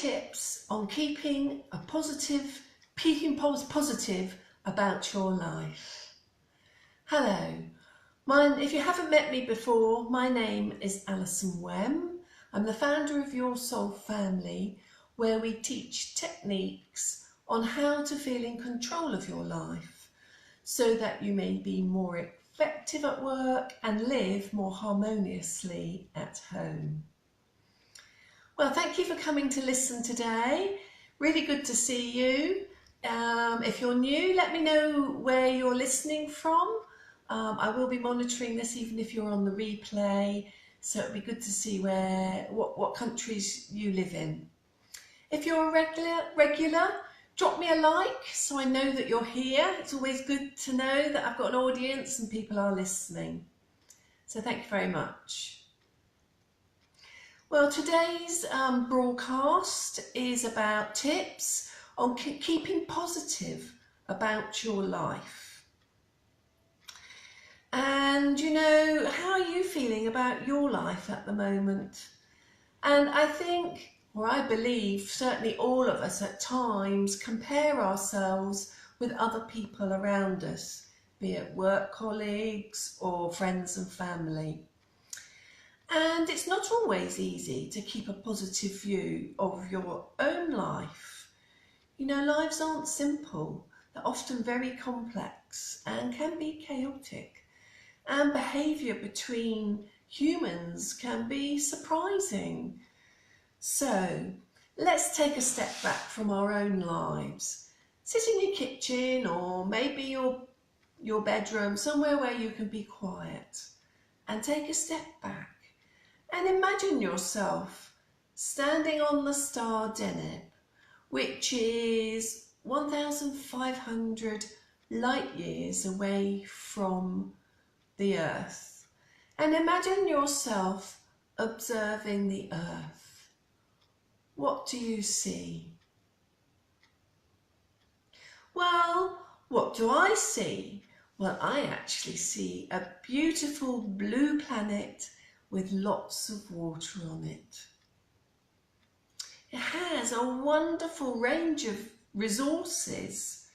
Tips on keeping positive about your life. Hello, if you haven't met me before, my name is Alison Wem. I'm the founder of Your Soul Family, where we teach techniques on how to feel in control of your life so that you may be more effective at work and live more harmoniously at home. Well, thank you for coming to listen today. Really good to see you. If you're new, let me know where you're listening from. I will be monitoring this even if you're on the replay, so it'll be good to see what countries you live in. If you're a regular, drop me a like so I know that you're here. It's always good to know that I've got an audience and people are listening. So thank you very much. Well, today's broadcast is about tips on keeping positive about your life. And you know, how are you feeling about your life at the moment? And I think, or I believe, certainly all of us at times compare ourselves with other people around us, be it work colleagues or friends and family. And it's not always easy to keep a positive view of your own life. You know, lives aren't simple. They're often very complex and can be chaotic. And behaviour between humans can be surprising. So let's take a step back from our own lives. Sit in your kitchen or maybe your bedroom, somewhere where you can be quiet, and take a step back. And imagine yourself standing on the star Deneb, which is 1,500 light years away from the Earth. And imagine yourself observing the Earth. What do you see? Well, what do I see? Well, I actually see a beautiful blue planet with lots of water on it. It has a wonderful range of resources.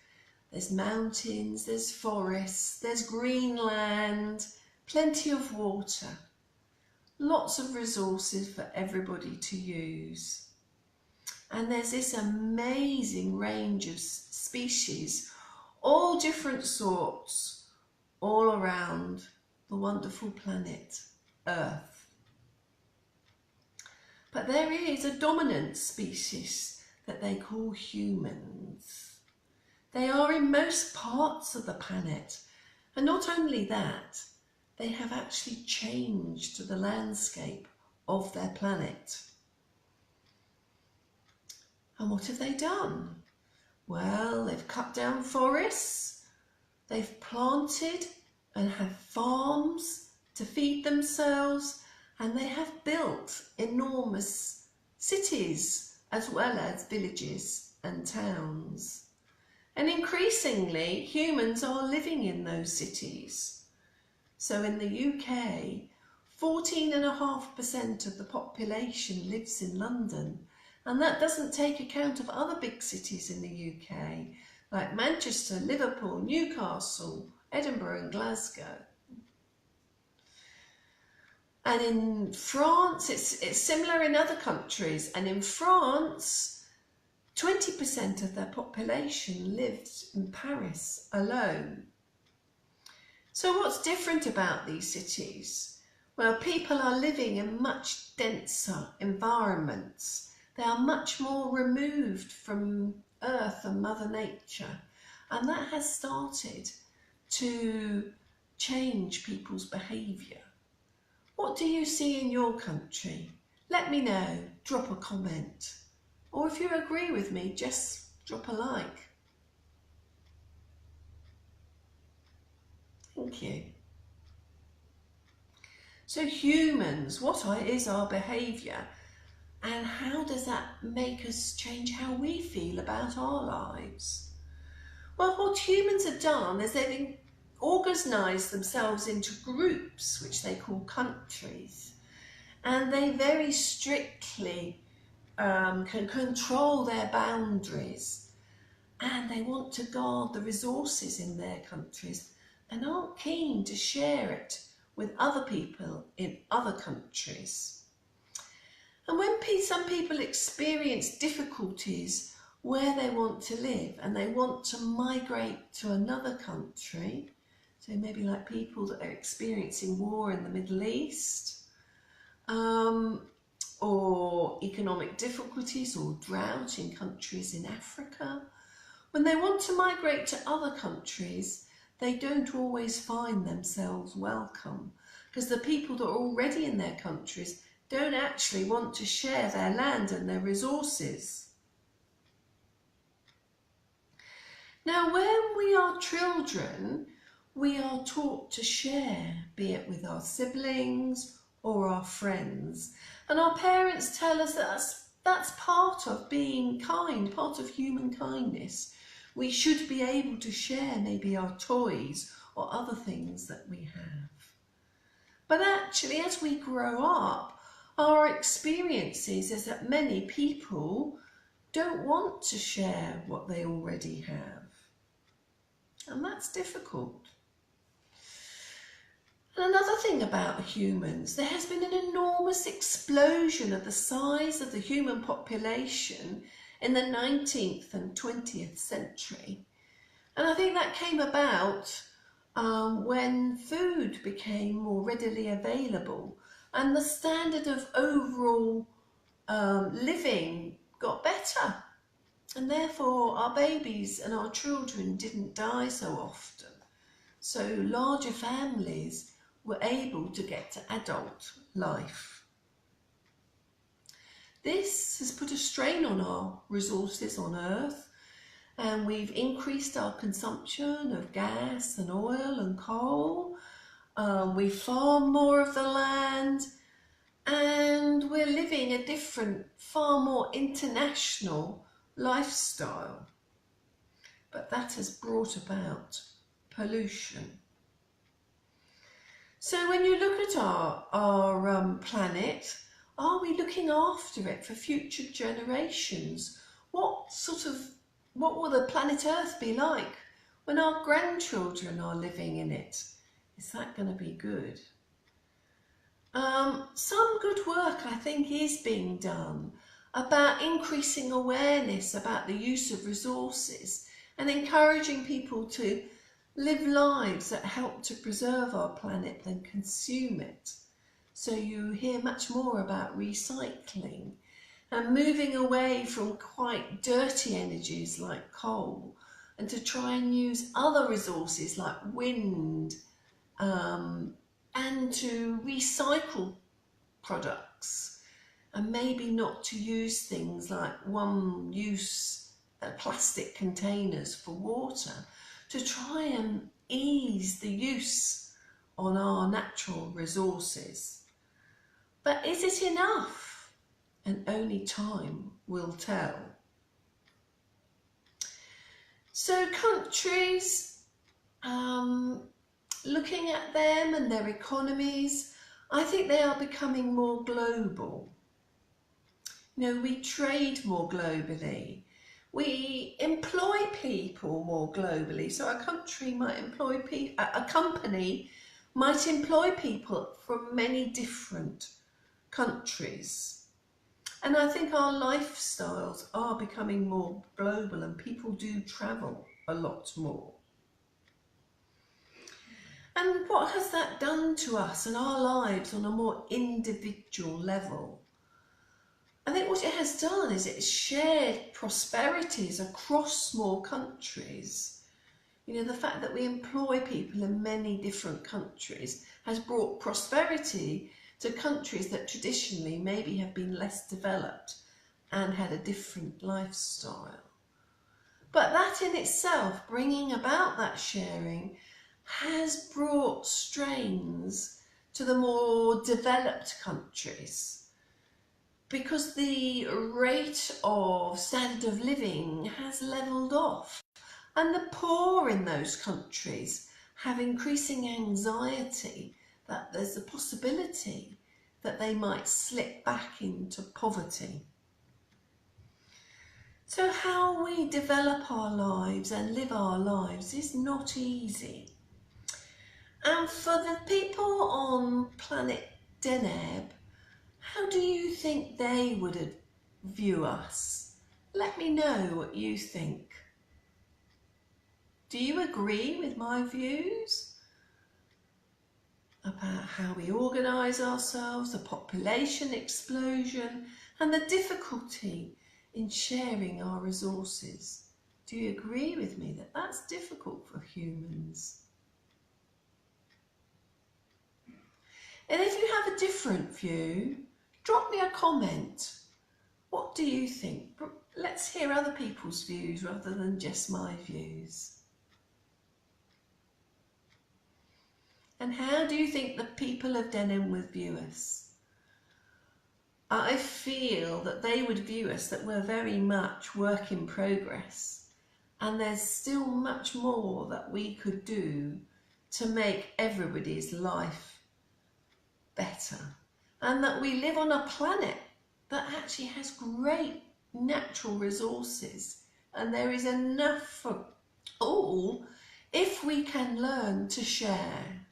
There's mountains, there's forests, there's green land, plenty of water. Lots of resources for everybody to use. And there's this amazing range of species, all different sorts, all around the wonderful planet Earth. But there is a dominant species that they call humans. They are in most parts of the planet, and not only that, they have actually changed the landscape of their planet. And what have they done? Well, they've cut down forests, they've planted and have farms to feed themselves, and they have built enormous cities as well as villages and towns. And increasingly, humans are living in those cities. So in the UK, 14.5% of the population lives in London, and that doesn't take account of other big cities in the UK, like Manchester, Liverpool, Newcastle, Edinburgh and Glasgow. And in France, it's similar in other countries. And in France, 20% of their population lives in Paris alone. So what's different about these cities? Well, people are living in much denser environments. They are much more removed from Earth and Mother Nature. And that has started to change people's behaviour. What do you see in your country? Let me know, drop a comment. Or if you agree with me, just drop a like. Thank you. So humans, what is our behaviour? And how does that make us change how we feel about our lives? Well, what humans have done is they've organised themselves into groups, which they call countries, and they very strictly can control their boundaries, and they want to guard the resources in their countries and aren't keen to share it with other people in other countries. And when some people experience difficulties where they want to live and they want to migrate to another country, so maybe like people that are experiencing war in the Middle East, or economic difficulties or drought in countries in Africa, when they want to migrate to other countries, they don't always find themselves welcome, because the people that are already in their countries don't actually want to share their land and their resources. Now, when we are children, we are taught to share, be it with our siblings or our friends. And our parents tell us that that's part of being kind, part of human kindness. We should be able to share maybe our toys or other things that we have. But actually, as we grow up, our experiences is that many people don't want to share what they already have. And that's difficult. And another thing about humans, there has been an enormous explosion of the size of the human population in the 19th and 20th century. And I think that came about when food became more readily available and the standard of overall living got better. And therefore our babies and our children didn't die so often. So larger families were able to get to adult life. This has put a strain on our resources on Earth, and we've increased our consumption of gas and oil and coal. We farm more of the land, and we're living a different, far more international lifestyle. But that has brought about pollution. So when you look at our planet, are we looking after it for future generations? What will the planet Earth be like when our grandchildren are living in it? Is that going to be good? Some good work, I think, is being done about increasing awareness about the use of resources and encouraging people to live lives that help to preserve our planet than consume it. So you hear much more about recycling and moving away from quite dirty energies like coal, and to try and use other resources like wind, and to recycle products, and maybe not to use things like one-use plastic containers for water, to try and ease the use on our natural resources. But is it enough? And only time will tell. So countries, looking at them and their economies, I think they are becoming more global. You know, we trade more globally. We employ people more globally. So a country might employ people, a company might employ people from many different countries. And I think our lifestyles are becoming more global, and people do travel a lot more. And what has that done to us and our lives on a more individual level? I think what it has done is it's shared prosperities across more countries. You know, the fact that we employ people in many different countries has brought prosperity to countries that traditionally maybe have been less developed and had a different lifestyle. But that in itself, bringing about that sharing, has brought strains to the more developed countries, because the rate of standard of living has levelled off, and the poor in those countries have increasing anxiety that there's a possibility that they might slip back into poverty. So how we develop our lives and live our lives is not easy. And for the people on planet Deneb, how do you think they would view us? Let me know what you think. Do you agree with my views about how we organise ourselves, the population explosion, and the difficulty in sharing our resources? Do you agree with me that that's difficult for humans? And if you have a different view, drop me a comment. What do you think? Let's hear other people's views rather than just my views. And how do you think the people of Denham would view us? I feel that they would view us that we're very much work in progress, and there's still much more that we could do to make everybody's life better, and that we live on a planet that actually has great natural resources, and there is enough for all if we can learn to share.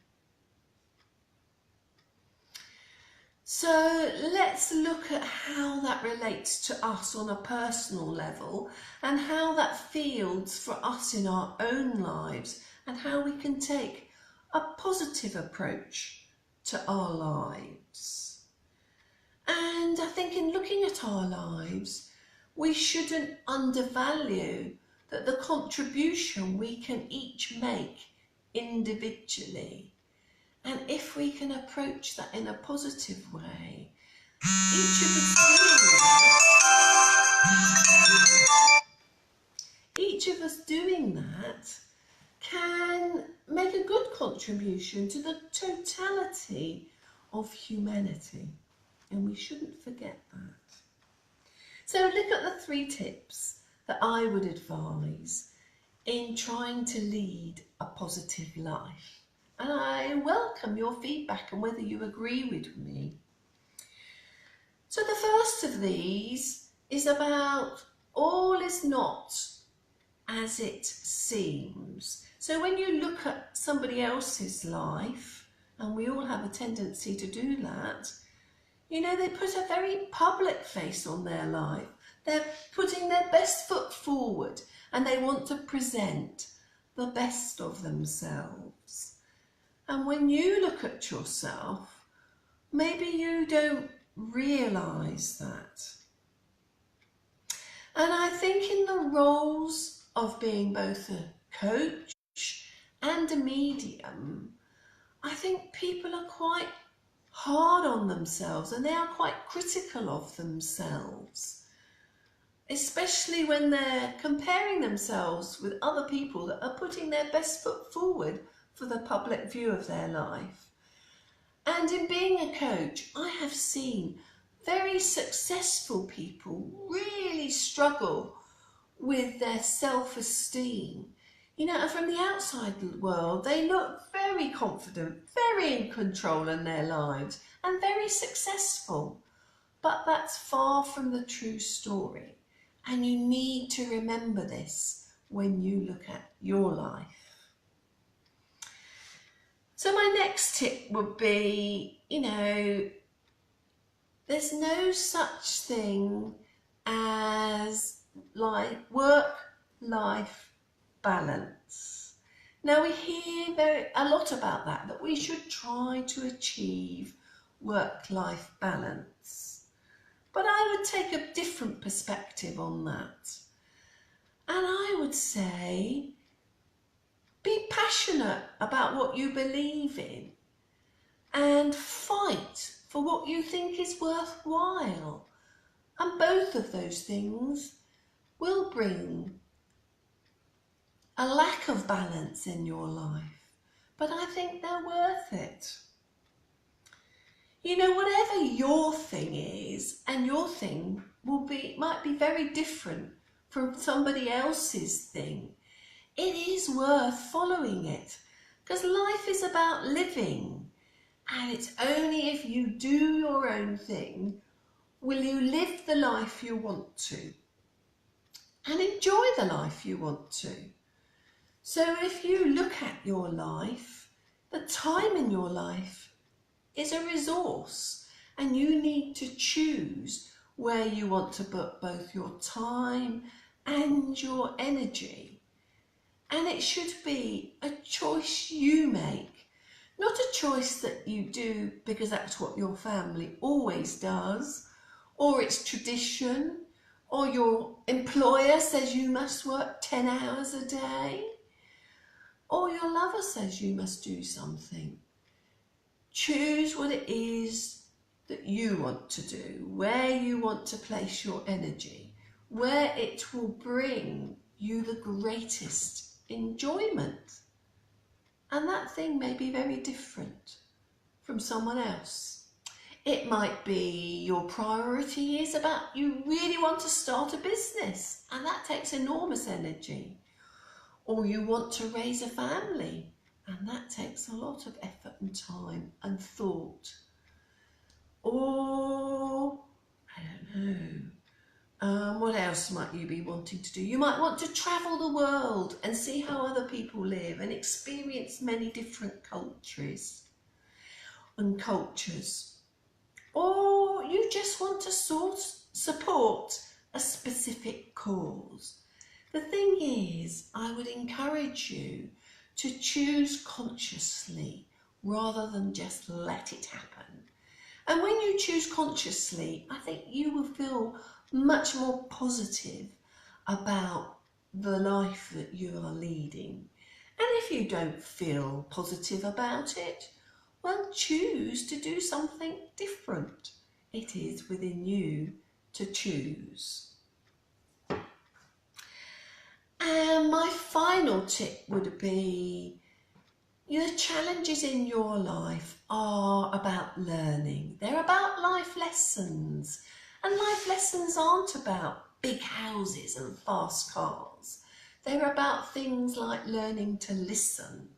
So let's look at how that relates to us on a personal level, and how that feels for us in our own lives, and how we can take a positive approach to our lives. And I think in looking at our lives, we shouldn't undervalue that the contribution we can each make individually. And if we can approach that in a positive way, each of us doing that can make a good contribution to the totality of humanity. And we shouldn't forget that. So look at the 3 tips that I would advise in trying to lead a positive life. And I welcome your feedback and whether you agree with me. So the first of these is about all is not as it seems. So when you look at somebody else's life, and we all have a tendency to do that, you know, they put a very public face on their life. They're putting their best foot forward, and they want to present the best of themselves. And when you look at yourself, maybe you don't realise that. And I think in the roles of being both a coach and a medium, I think people are quite hard on themselves, and they are quite critical of themselves, especially when they're comparing themselves with other people that are putting their best foot forward for the public view of their life. And in being a coach, I have seen very successful people really struggle with their self-esteem. You know, and from the outside world, they look very confident, very in control in their lives, and very successful. But that's far from the true story. And you need to remember this when you look at your life. So my next tip would be, you know, there's no such thing as work-life balance. Now we hear a lot about that we should try to achieve work-life balance. But I would take a different perspective on that. And I would say, be passionate about what you believe in and fight for what you think is worthwhile. And both of those things will bring a lack of balance in your life, but I think they're worth it. You know, whatever your thing is, and your thing might be very different from somebody else's thing, it is worth following it, because life is about living, and it's only if you do your own thing will you live the life you want to. and enjoy the life you want to. So if you look at your life, the time in your life is a resource, and you need to choose where you want to put both your time and your energy. And it should be a choice you make, not a choice that you do because that's what your family always does, or it's tradition, or your employer says you must work 10 hours a day, or your lover says you must do something. Choose what it is that you want to do, where you want to place your energy, where it will bring you the greatest enjoyment. And that thing may be very different from someone else. It might be your priority is about you really want to start a business, and that takes enormous energy. Or you want to raise a family, and that takes a lot of effort and time and thought. Or, I don't know, what else might you be wanting to do? You might want to travel the world and see how other people live and experience many different cultures and cultures. Or you just want to support a specific cause. The thing is, I would encourage you to choose consciously rather than just let it happen. And when you choose consciously, I think you will feel much more positive about the life that you are leading. And if you don't feel positive about it, well, choose to do something different. It is within you to choose. And my final tip would be, the challenges in your life are about learning. They're about life lessons. And life lessons aren't about big houses and fast cars. They're about things like learning to listen.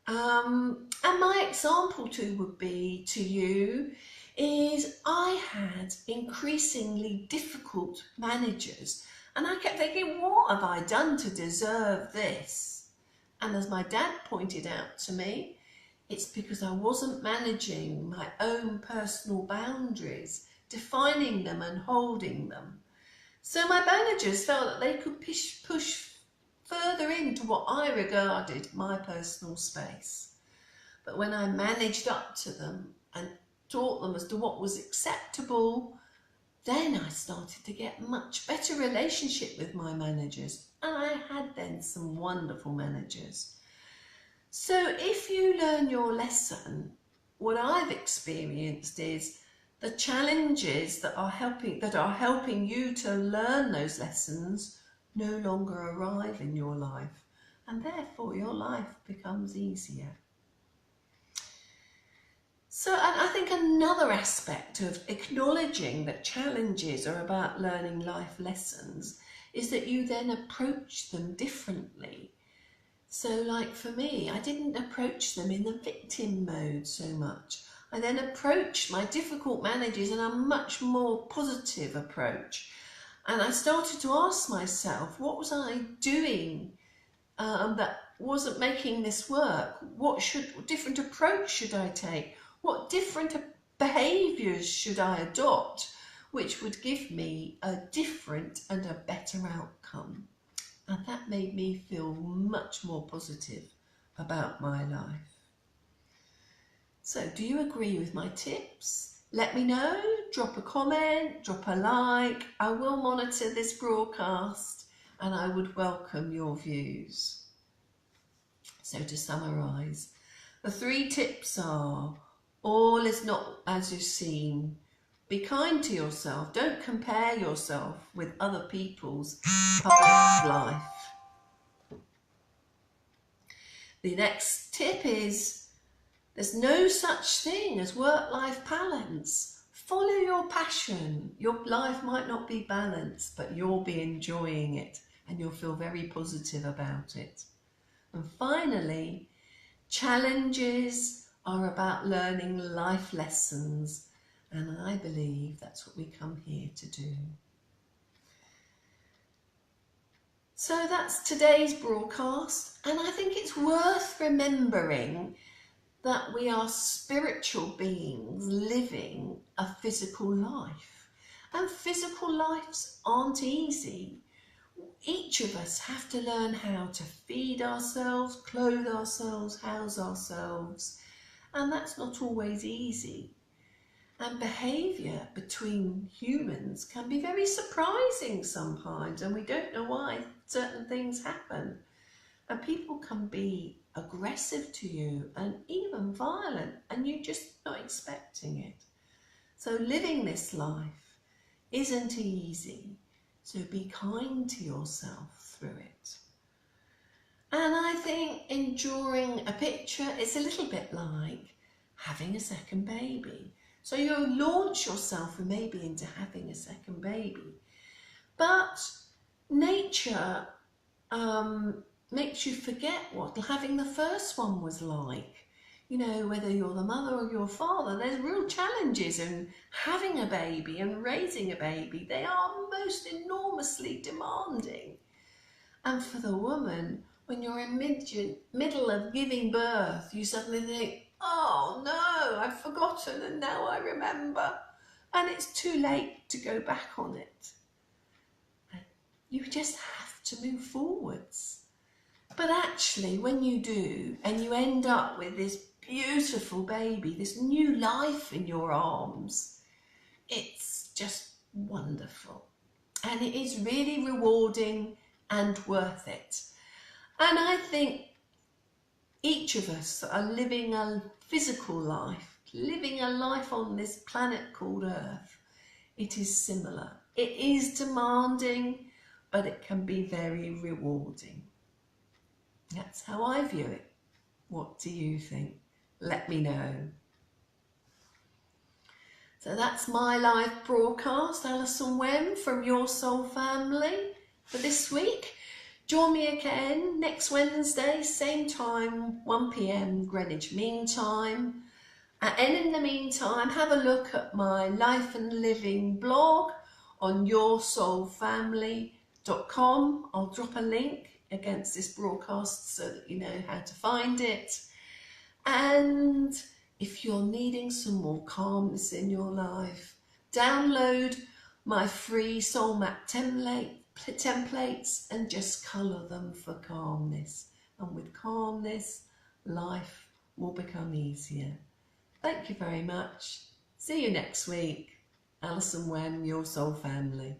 And my example too would be to you is I had increasingly difficult managers, and I kept thinking, what have I done to deserve this? And as my dad pointed out to me, it's because I wasn't managing my own personal boundaries, defining them and holding them. So my managers felt that they could push further into what I regarded my personal space. But when I managed up to them and taught them as to what was acceptable, then I started to get much better relationship with my managers, and I had then some wonderful managers. So if you learn your lesson, what I've experienced is the challenges that are helping you to learn those lessons no longer arrive in your life, and therefore your life becomes easier. So, and I think another aspect of acknowledging that challenges are about learning life lessons is that you then approach them differently. So like for me, I didn't approach them in the victim mode so much. I then approached my difficult managers in a much more positive approach. And I started to ask myself, what was I doing that wasn't making this work? What different approach should I take? What different behaviours should I adopt, which would give me a different and a better outcome? And that made me feel much more positive about my life. So do you agree with my tips? Let me know, drop a comment, drop a like. I will monitor this broadcast and I would welcome your views. So to summarise, the 3 tips are: all is not as you seem. Be kind to yourself. Don't compare yourself with other people's public life. The next tip is, there's no such thing as work-life balance. Follow your passion. Your life might not be balanced, but you'll be enjoying it and you'll feel very positive about it. And finally, challenges are about learning life lessons, and I believe that's what we come here to do. So that's today's broadcast, and I think it's worth remembering that we are spiritual beings living a physical life. And physical lives aren't easy. Each of us have to learn how to feed ourselves, clothe ourselves, house ourselves, and that's not always easy. And behaviour between humans can be very surprising sometimes, and we don't know why certain things happen. And people can be aggressive to you and even violent, and you're just not expecting it. So living this life isn't easy. So be kind to yourself through it. And I think enduring a picture is a little bit like having a second baby. So you'll launch yourself maybe into having a second baby. But nature makes you forget what having the first one was like. You know, whether you're the mother or your father, there's real challenges in having a baby and raising a baby. They are most enormously demanding. And for the woman, when you're in middle of giving birth, you suddenly think, oh no, I've forgotten and now I remember. And it's too late to go back on it. You just have to move forwards. But actually, when you do, and you end up with this beautiful baby, this new life in your arms, it's just wonderful. And it is really rewarding and worth it. And I think each of us that are living a physical life, living a life on this planet called Earth, it is similar. It is demanding, but it can be very rewarding. That's how I view it. What do you think? Let me know. So that's my live broadcast, Alison Wem from Your Soul Family for this week. Join me again next Wednesday, same time, 1 p.m. Greenwich Mean Time. And in the meantime, have a look at my Life and Living blog on yoursoulfamily.com. I'll drop a link against this broadcast so that you know how to find it. And if you're needing some more calmness in your life, download my free soul map templates and just colour them for calmness. And with calmness, life will become easier. Thank you very much. See you next week. Alison Wem, Your Soul Family.